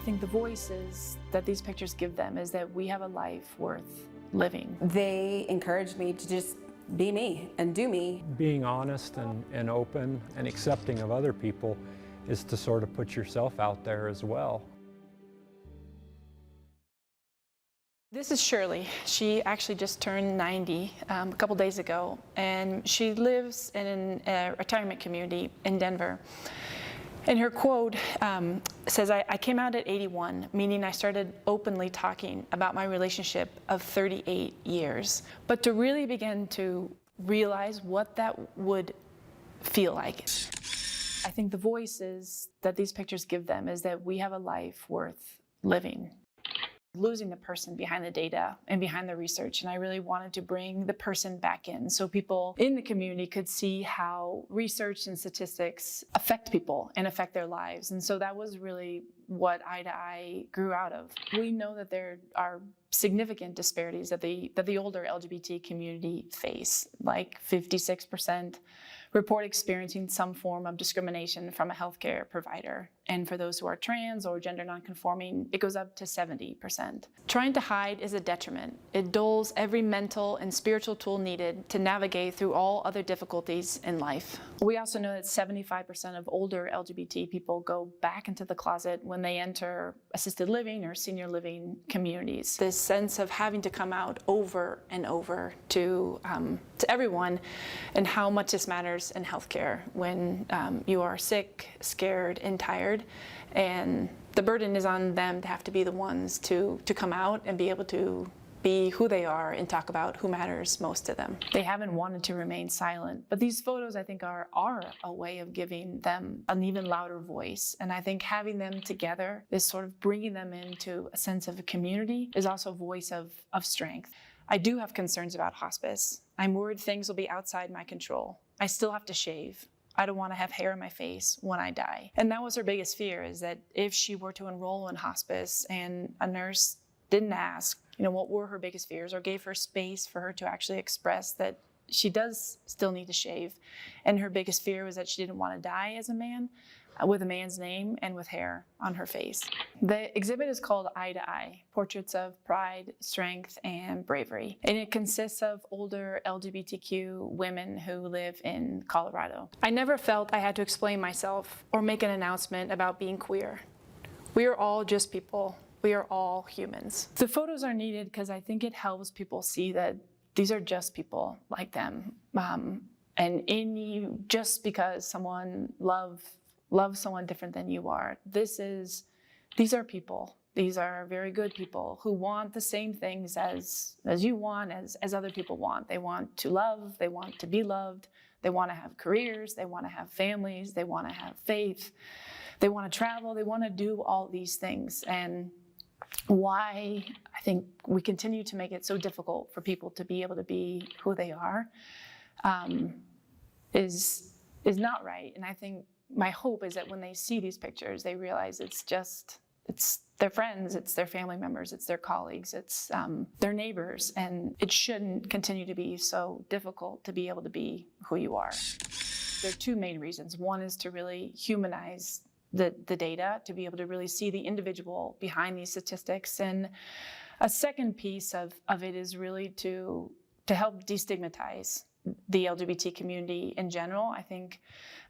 think the voices that these pictures give them is that we have a life worth living. They encouraged me to just be me and do me. Being honest and open and accepting of other people is to sort of put yourself out there as well. This is Shirley. She actually just turned 90 a couple days ago, and she lives in a retirement community in Denver. And her quote says, I came out at 81, meaning I started openly talking about my relationship of 38 years. But to really begin to realize what that would feel like. I think the voices that these pictures give them is that we have a life worth living. Losing the person behind the data and behind the research, and I really wanted to bring the person back in so people in the community could see how research and statistics affect people and affect their lives. And so that was really what Eye to Eye grew out of. We know that there are significant disparities that the older LGBT community face, like 56% report experiencing some form of discrimination from a healthcare provider. And for those who are trans or gender nonconforming, it goes up to 70%. Trying to hide is a detriment. It dulls every mental and spiritual tool needed to navigate through all other difficulties in life. We also know that 75% of older LGBT people go back into the closet when they enter assisted living or senior living communities. This sense of having to come out over and over to everyone, and how much this matters in healthcare when you are sick, scared, and tired, and the burden is on them to have to be the ones to come out and be able to be who they are and talk about who matters most to them. They haven't wanted to remain silent, but these photos, I think, are a way of giving them an even louder voice. And I think having them together is sort of bringing them into a sense of a community, is also a voice of strength. I do have concerns about hospice. I'm worried things will be outside my control. I still have to shave. I don't want to have hair in my face when I die. And that was her biggest fear, is that if she were to enroll in hospice and a nurse didn't ask, what were her biggest fears, or gave her space for her to actually express that she does still need to shave. And her biggest fear was that she didn't want to die as a man, with a man's name and with hair on her face. The exhibit is called Eye to Eye, Portraits of Pride, Strength, and Bravery. And it consists of older LGBTQ women who live in Colorado. I never felt I had to explain myself or make an announcement about being queer. We are all just people. We are all humans. The photos are needed because I think it helps people see that these are just people like them. And just because someone loves someone different than you are, these are people. These are very good people who want the same things as you want, as other people want. They want to love, they want to be loved, they want to have careers, they want to have families, they want to have faith, they want to travel, they want to do all these things. And why I think we continue to make it so difficult for people to be able to be who they are is not right. And I think my hope is that when they see these pictures, they realize it's their friends, it's their family members, it's their colleagues, it's their neighbors, and it shouldn't continue to be so difficult to be able to be who you are. There are two main reasons. One is to really humanize the data, to be able to really see the individual behind these statistics. And a second piece of it is really to help destigmatize the LGBT community in general. I think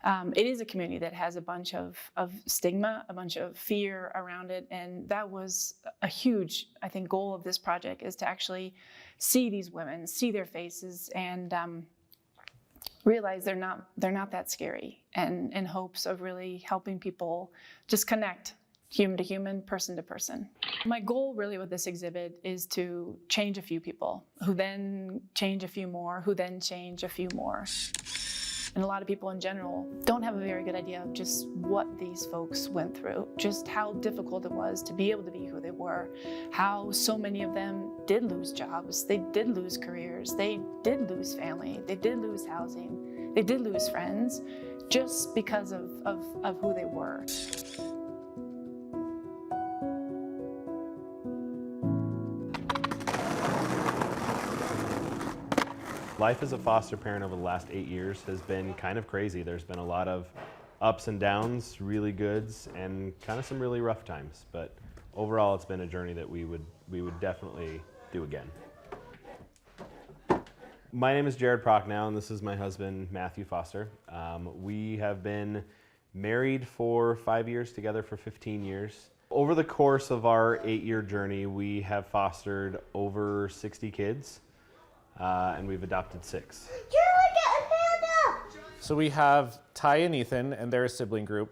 it is a community that has a bunch of stigma, a bunch of fear around it, and that was a huge, I think, goal of this project, is to actually see these women, see their faces, and realize they're not that scary, and in hopes of really helping people just connect human to human, person to person. My goal really with this exhibit is to change a few people, who then change a few more, who then change a few more. And a lot of people in general don't have a very good idea of just what these folks went through, just how difficult it was to be able to be who they were, how so many of them did lose jobs, they did lose careers, they did lose family, they did lose housing, they did lose friends, just because of who they were. Life as a foster parent over the last 8 years has been kind of crazy. There's been a lot of ups and downs, really goods, and kind of some really rough times. But overall, it's been a journey that we would definitely do again. My name is Jared Prochnow, and this is my husband, Matthew Foster. We have been married for 5 years, together for 15 years. Over the course of our 8-year journey, we have fostered over 60 kids, and we've adopted 6. So we have Ty and Ethan, and they're a sibling group.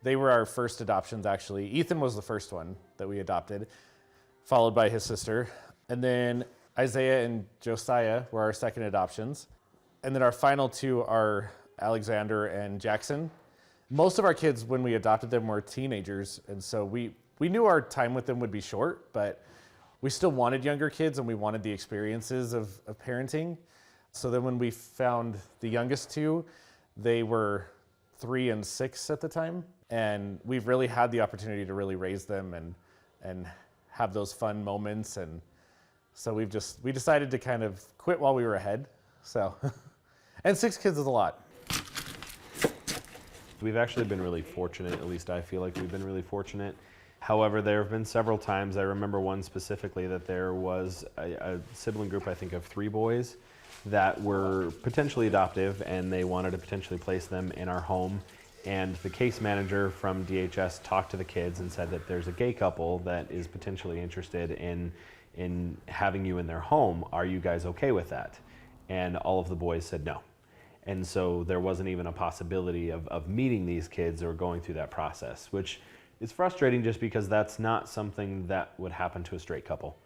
They were our first adoptions, actually. Ethan was the first one that we adopted, followed by his sister. And then Isaiah and Josiah were our second adoptions. And then our final 2 are Alexander and Jackson. Most of our kids, when we adopted them, were teenagers. And so we knew our time with them would be short, but we still wanted younger kids and we wanted the experiences of parenting. So then when we found the youngest 2, they were 3 and 6 at the time. And we've really had the opportunity to really raise them and have those fun moments. And so we decided to kind of quit while we were ahead. So, and 6 kids is a lot. We've actually been really fortunate, at least I feel like we've been really fortunate. However, there have been several times, I remember one specifically, that there was a sibling group, I think of 3 boys, that were potentially adoptive, and they wanted to potentially place them in our home. And the case manager from DHS talked to the kids and said that there's a gay couple that is potentially interested in having you in their home. Are you guys okay with that? And all of the boys said no. And so there wasn't even a possibility of meeting these kids or going through that process, which is frustrating just because that's not something that would happen to a straight couple.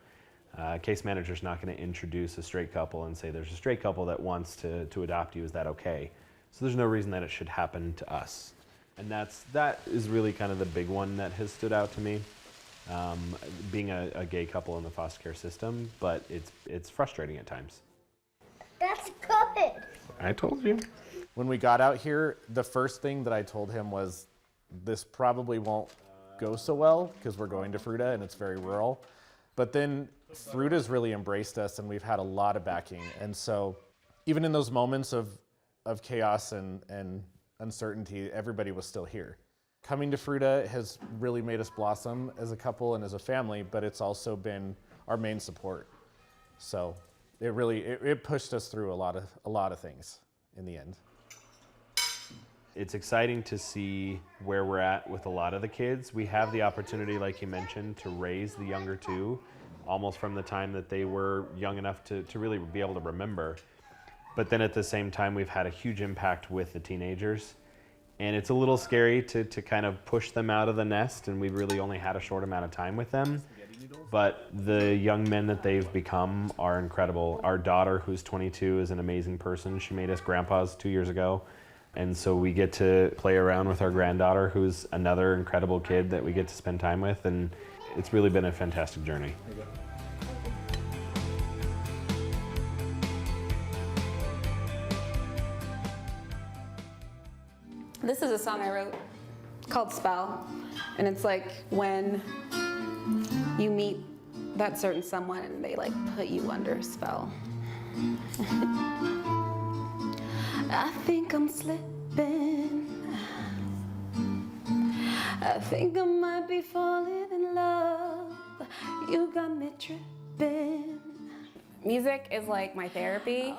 Case manager's not going to introduce a straight couple and say there's a straight couple that wants to adopt you, is that okay? So there's no reason that it should happen to us. And that is really kind of the big one that has stood out to me, being a gay couple in the foster care system, but it's frustrating at times. That's good. I told you. When we got out here, the first thing that I told him was, this probably won't go so well because we're going to Fruita and it's very rural. But then Fruta's really embraced us and we've had a lot of backing. And so even in those moments of chaos and uncertainty, everybody was still here. Coming to Fruita has really made us blossom as a couple and as a family, but it's also been our main support. So it really pushed us through a lot of things in the end. It's exciting to see where we're at with a lot of the kids. We have the opportunity, like you mentioned, to raise the younger 2 almost from the time that they were young enough to really be able to remember. But then at the same time, we've had a huge impact with the teenagers. And it's a little scary to kind of push them out of the nest, and we've really only had a short amount of time with them. But the young men that they've become are incredible. Our daughter, who's 22, is an amazing person. She made us grandpas 2 years ago. And so we get to play around with our granddaughter, who's another incredible kid that we get to spend time with. And it's really been a fantastic journey. This is a song I wrote called Spell, and it's like when you meet that certain someone and they like put you under a spell. I think I'm slipping. I think I might be falling in love. You got me tripping. Music is like my therapy.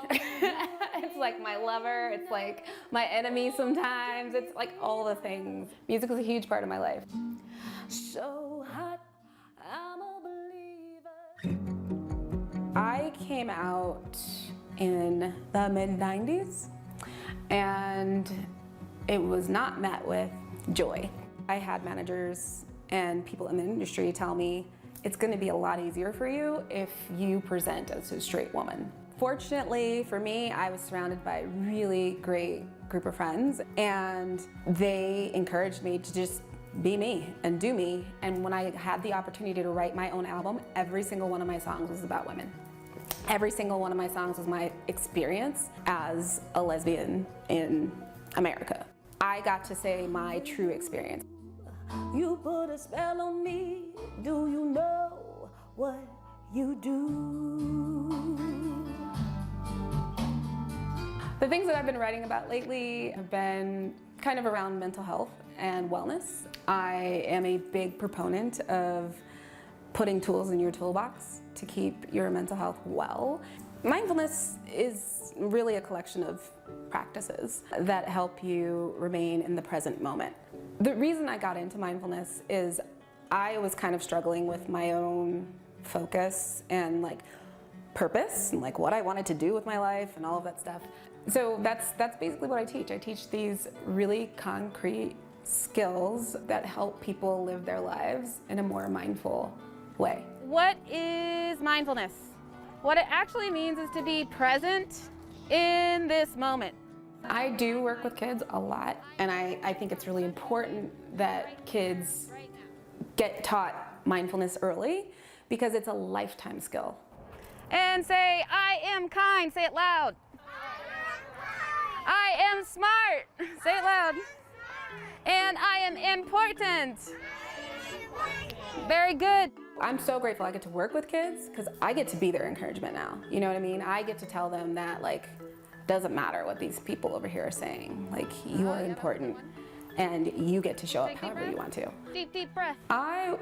It's like my lover. It's like my enemy sometimes. It's like all the things. Music is a huge part of my life. So hot, I'm a believer. I came out in the mid-90s, and it was not met with joy. I had managers and people in the industry tell me, it's going to be a lot easier for you if you present as a straight woman. Fortunately for me, I was surrounded by a really great group of friends, and they encouraged me to just be me and do me. And when I had the opportunity to write my own album, every single one of my songs was about women. Every single one of my songs was my experience as a lesbian in America. I got to say my true experience. You put a spell on me, do you know what you do? The things that I've been writing about lately have been kind of around mental health and wellness. I am a big proponent of putting tools in your toolbox to keep your mental health well. Mindfulness is really a collection of practices that help you remain in the present moment. The reason I got into mindfulness is I was kind of struggling with my own focus and like purpose and like what I wanted to do with my life and all of that stuff. So that's basically what I teach. I teach these really concrete skills that help people live their lives in a more mindful way. What is mindfulness? What it actually means is to be present in this moment. I do work with kids a lot, and I think it's really important that kids get taught mindfulness early because it's a lifetime skill. And say, I am kind. Say it loud. I am smart. Say it loud. And I am important. Very good. I'm so grateful I get to work with kids because I get to be their encouragement now. You know what I mean? I get to tell them that like, doesn't matter what these people over here are saying. Like, you are important and you get to show up however you want to. Deep, deep breath. I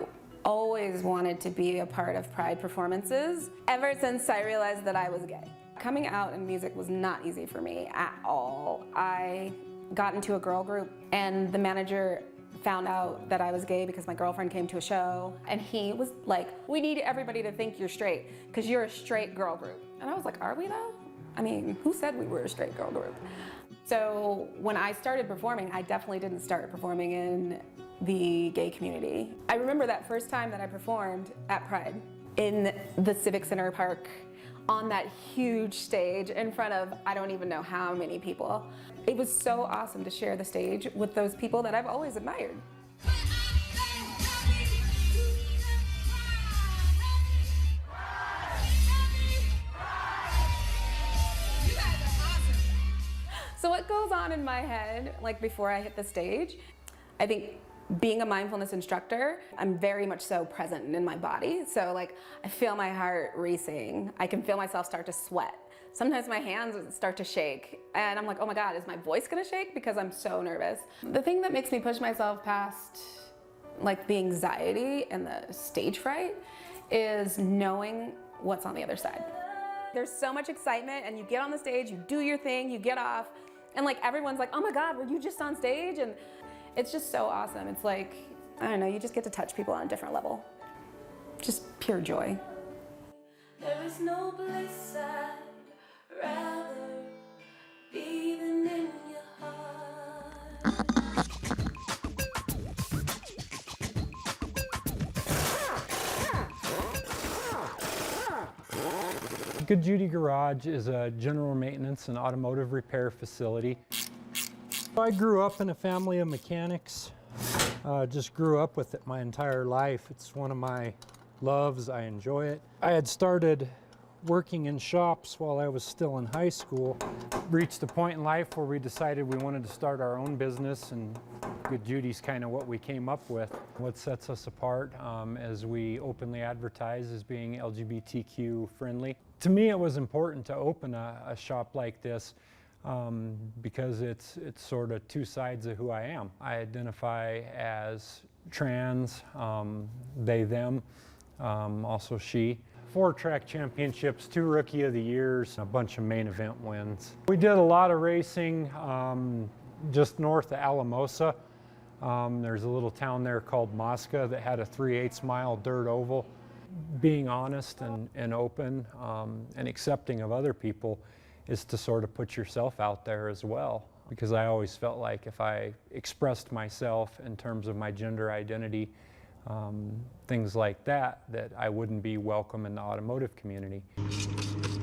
always wanted to be a part of Pride performances ever since I realized that I was gay. Coming out in music was not easy for me at all. I got into a girl group and the manager found out that I was gay because my girlfriend came to a show and he was like, we need everybody to think you're straight because you're a straight girl group. And I was like, are we though? I mean, who said we were a straight girl group? So when I started performing, I definitely didn't start performing in the gay community. I remember that first time that I performed at Pride in the Civic Center Park on that huge stage in front of I don't even know how many people. It was so awesome to share the stage with those people that I've always admired. So what goes on in my head, like before I hit the stage, I think being a mindfulness instructor, I'm very much so present in my body. So like I feel my heart racing. I can feel myself start to sweat. Sometimes my hands start to shake and I'm like, oh my God, is my voice gonna shake? Because I'm so nervous. The thing that makes me push myself past like the anxiety and the stage fright is knowing what's on the other side. There's so much excitement and you get on the stage, you do your thing, you get off, and like everyone's like, oh my God, were you just on stage? And it's just so awesome. It's like, I don't know, you just get to touch people on a different level. Just pure joy. There is no bliss I'd rather be than in your heart. Good Judy Garage is a general maintenance and automotive repair facility. I grew up in a family of mechanics. Just grew up with it my entire life. It's one of my loves. I enjoy it. I had started working in shops while I was still in high school. Reached a point in life where we decided we wanted to start our own business, and Good Judy's kind of what we came up with. What sets us apart as we openly advertise as being LGBTQ friendly. To me, it was important to open a shop like this because it's sort of two sides of who I am. I identify as trans, they, them, also she. 4 track championships, 2 Rookie of the Years, a bunch of main event wins. We did a lot of racing just north of Alamosa. There's a little town there called Mosca that had a 3/8 mile dirt oval. Being honest and open and accepting of other people is to sort of put yourself out there as well. Because I always felt like if I expressed myself in terms of my gender identity, things like that, that I wouldn't be welcome in the automotive community.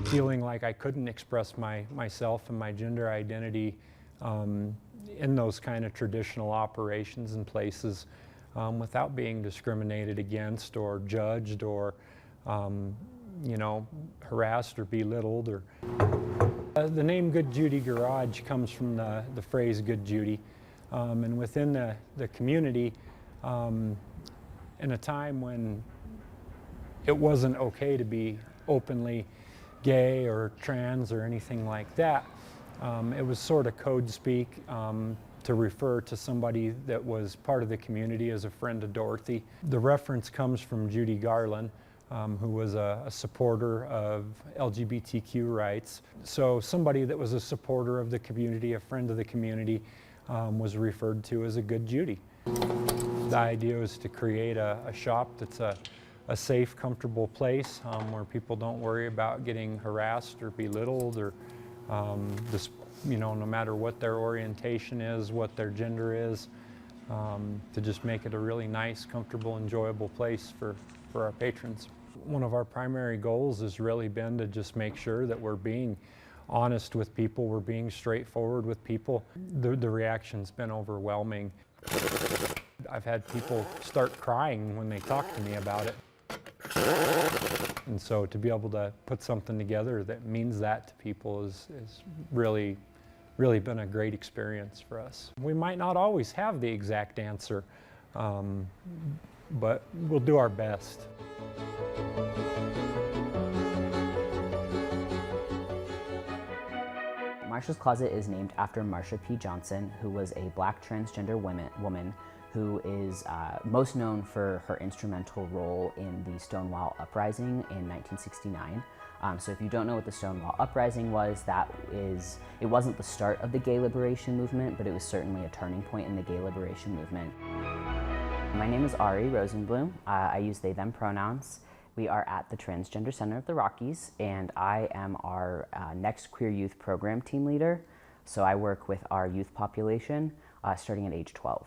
Feeling like I couldn't express myself and my gender identity in those kind of traditional operations and places without being discriminated against or judged or you know, harassed or belittled. Or the name Good Judy Garage comes from the phrase Good Judy, and within the community, in a time when it wasn't okay to be openly gay or trans or anything like that, It was sort of code speak to refer to somebody that was part of the community as a friend of Dorothy. The reference comes from Judy Garland, who was a supporter of LGBTQ rights. So somebody that was a supporter of the community, a friend of the community, was referred to as a good Judy. The idea is to create a shop that's a safe, comfortable place where people don't worry about getting harassed or belittled or just, no matter what their orientation is, what their gender is, to just make it a really nice, comfortable, enjoyable place for our patrons. One of our primary goals has really been to just make sure that we're being honest with people, we're being straightforward with people. The reaction's been overwhelming. I've had people start crying when they talk to me about it. And so to be able to put something together that means that to people is really been a great experience for us. We might not always have the exact answer, but we'll do our best. Marsha's Closet is named after Marsha P. Johnson, who was a Black transgender woman who is most known for her instrumental role in the Stonewall Uprising in 1969. So if you don't know what the Stonewall Uprising was, it wasn't the start of the gay liberation movement, but it was certainly a turning point in the gay liberation movement. My name is Ari Rosenblum. I use they, them pronouns. We are at the Transgender Center of the Rockies, and I am our Next Queer Youth Program team leader. So I work with our youth population starting at age 12.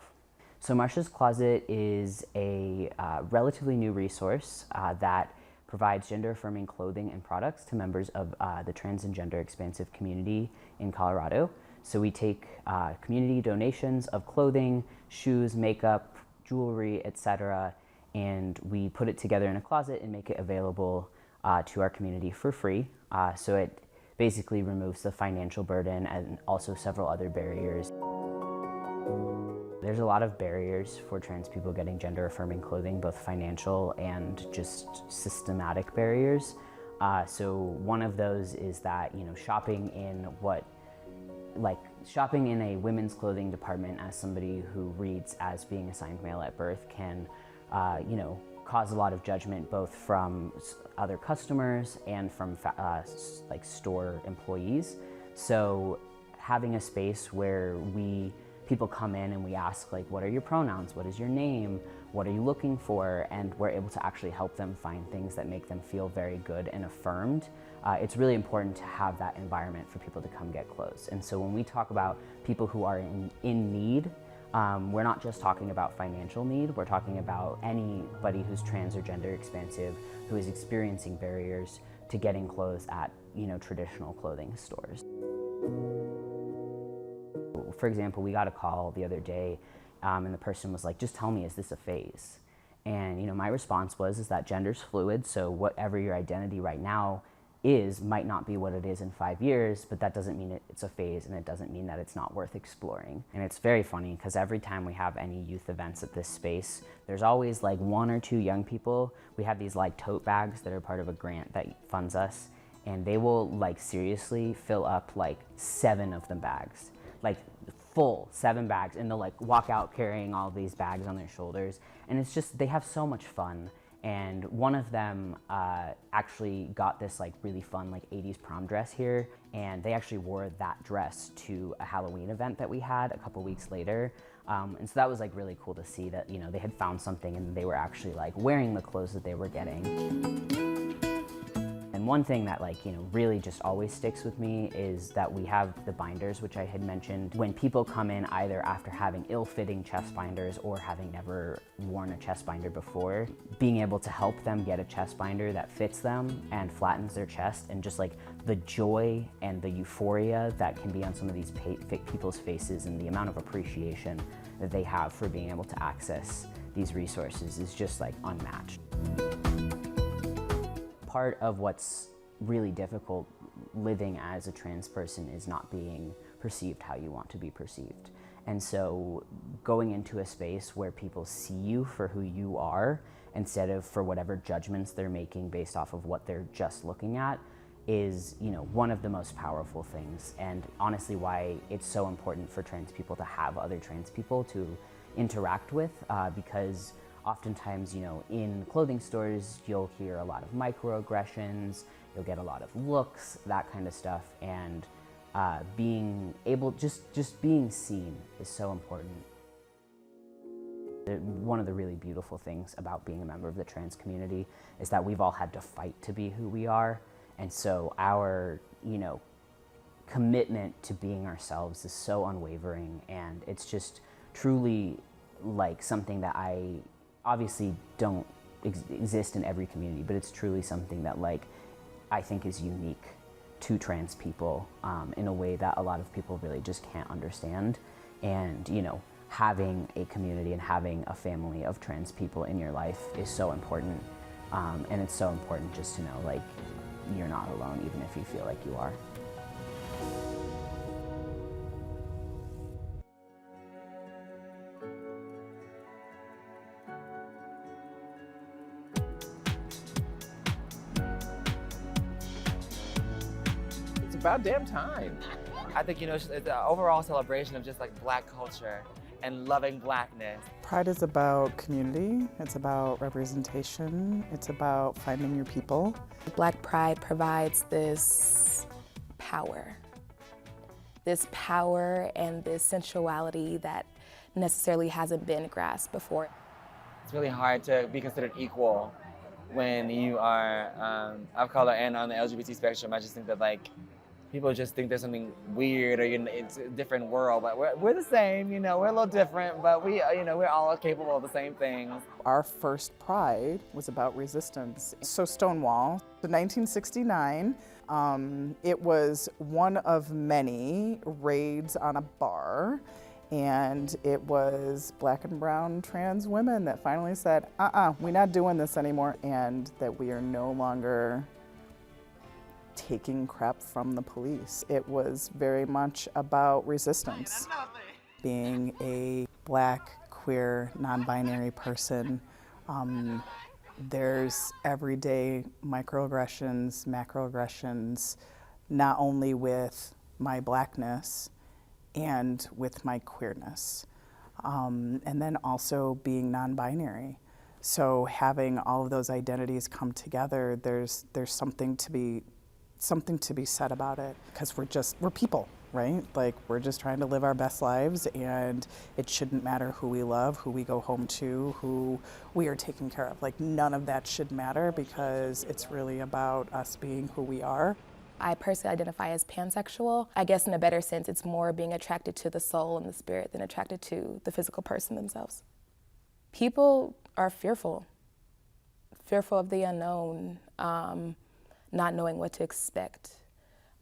So Marsha's Closet is a relatively new resource that provides gender-affirming clothing and products to members of the trans and gender expansive community in Colorado. So we take community donations of clothing, shoes, makeup, jewelry, etc., and we put it together in a closet and make it available to our community for free. So it basically removes the financial burden and also several other barriers. There's a lot of barriers for trans people getting gender-affirming clothing, both financial and just systematic barriers. So one of those is that, shopping in a women's clothing department as somebody who reads as being assigned male at birth can, cause a lot of judgment both from other customers and from store employees. So having a space where people come in and we ask, what are your pronouns? What is your name? What are you looking for? And we're able to actually help them find things that make them feel very good and affirmed. It's really important to have that environment for people to come get clothes. And so when we talk about people who are in need, we're not just talking about financial need, we're talking about anybody who's trans or gender expansive who is experiencing barriers to getting clothes at, traditional clothing stores. For example, we got a call the other day and the person was like, just tell me, is this a phase? And my response is that gender's fluid, so whatever your identity right now might not be what it is in 5 years, but that doesn't mean it's a phase, and it doesn't mean that it's not worth exploring. And it's very funny because every time we have any youth events at this space, there's always one or two young people. We have these tote bags that are part of a grant that funds us, and they will seriously fill up 7 of them bags, full 7 bags, and they'll walk out carrying all these bags on their shoulders. And it's just, they have so much fun. And one of them actually got this really fun 80s prom dress here, and they actually wore that dress to a Halloween event that we had a couple weeks later. And so that was really cool to see that they had found something and they were actually wearing the clothes that they were getting. And one thing that really just always sticks with me is that we have the binders, which I had mentioned. When people come in either after having ill-fitting chest binders or having never worn a chest binder before, being able to help them get a chest binder that fits them and flattens their chest, and just the joy and the euphoria that can be on some of these people's faces and the amount of appreciation that they have for being able to access these resources is just unmatched. Part of what's really difficult living as a trans person is not being perceived how you want to be perceived. And so going into a space where people see you for who you are instead of for whatever judgments they're making based off of what they're just looking at is, you know, one of the most powerful things, and honestly why it's so important for trans people to have other trans people to interact with, because oftentimes, you know, in clothing stores, you'll hear a lot of microaggressions, you'll get a lot of looks, that kind of stuff, and being able, just being seen is so important. One of the really beautiful things about being a member of the trans community is that we've all had to fight to be who we are. And so our, you know, commitment to being ourselves is so unwavering, and it's just truly like something that I obviously don't exist in every community, but it's truly something that like I think is unique to trans people in a way that a lot of people really just can't understand. And, you know, having a community and having a family of trans people in your life is so important. And it's so important just to know, like, you're not alone, even if you feel like you are. It's about damn time. I think, you know, it's an overall celebration of just like Black culture and loving Blackness. Pride is about community, it's about representation, it's about finding your people. Black pride provides this power and this sensuality that necessarily hasn't been grasped before. It's really hard to be considered equal when you are of color and on the LGBT spectrum. I just think that like people just think there's something weird or, you know, it's a different world, but we're the same, you know, we're a little different, but we, you know, we're all capable of the same things. Our first Pride was about resistance. So Stonewall, in 1969, it was one of many raids on a bar, and it was Black and brown trans women that finally said, we're not doing this anymore, and that we are no longer taking crap from the police. It was very much about resistance. Being a Black, queer, non-binary person, there's everyday microaggressions, macroaggressions, not only with my Blackness and with my queerness, and then also being non-binary. So having all of those identities come together, there's something to be said about it, because we're people, right? Like, we're just trying to live our best lives, and it shouldn't matter who we love, who we go home to, who we are taking care of. Like, none of that should matter, because it's really about us being who we are. I personally identify as pansexual. I guess in a better sense, it's more being attracted to the soul and the spirit than attracted to the physical person themselves. People are fearful of the unknown, not knowing what to expect,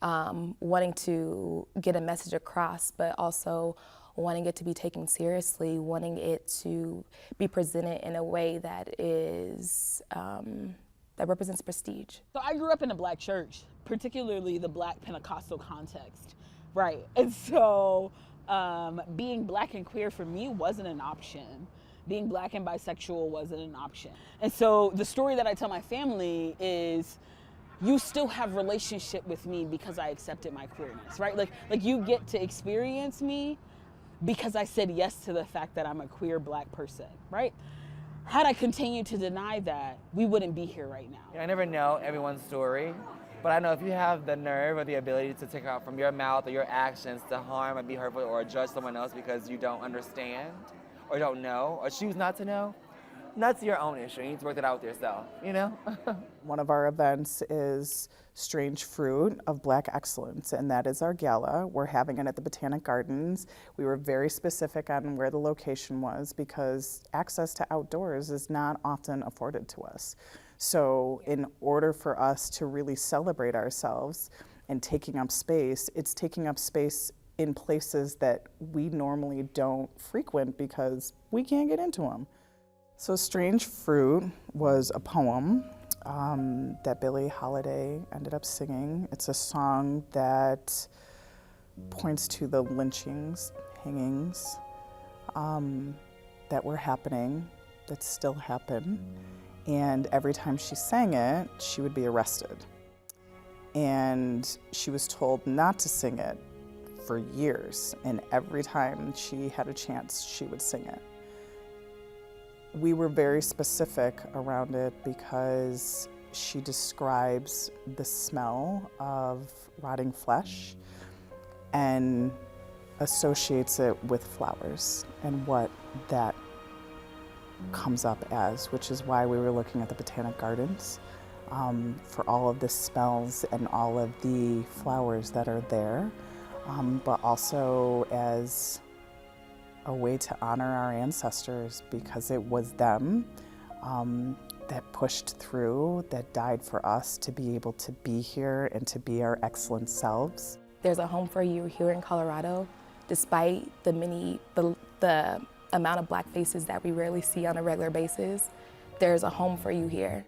wanting to get a message across, but also wanting it to be taken seriously, wanting it to be presented in a way that is, that represents prestige. So I grew up in a Black church, particularly the Black Pentecostal context, right? And so being Black and queer for me wasn't an option. Being Black and bisexual wasn't an option. And so the story that I tell my family is, you still have relationship with me because I accepted my queerness, right? Like you get to experience me because I said yes to the fact that I'm a queer Black person, right? Had I continued to deny that, we wouldn't be here right now. I never know everyone's story, but I know if you have the nerve or the ability to take out from your mouth or your actions to harm or be hurtful or judge someone else because you don't understand or don't know or choose not to know, that's your own issue. You need to work that out with yourself, you know? One of our events is Strange Fruit of Black Excellence, and that is our gala. We're having it at the Botanic Gardens. We were very specific on where the location was because access to outdoors is not often afforded to us. So in order for us to really celebrate ourselves and taking up space, it's taking up space in places that we normally don't frequent because we can't get into them. So Strange Fruit was a poem that Billie Holiday ended up singing. It's a song that points to the lynchings, hangings that were happening, that still happen. And every time she sang it, she would be arrested. And she was told not to sing it for years, and every time she had a chance, she would sing it. We were very specific around it because she describes the smell of rotting flesh and associates it with flowers and what that comes up as, which is why we were looking at the Botanic Gardens for all of the smells and all of the flowers that are there, but also as a way to honor our ancestors, because it was them that pushed through, that died for us to be able to be here and to be our excellent selves. There's a home for you here in Colorado, despite the amount of Black faces that we rarely see on a regular basis. There's a home for you here.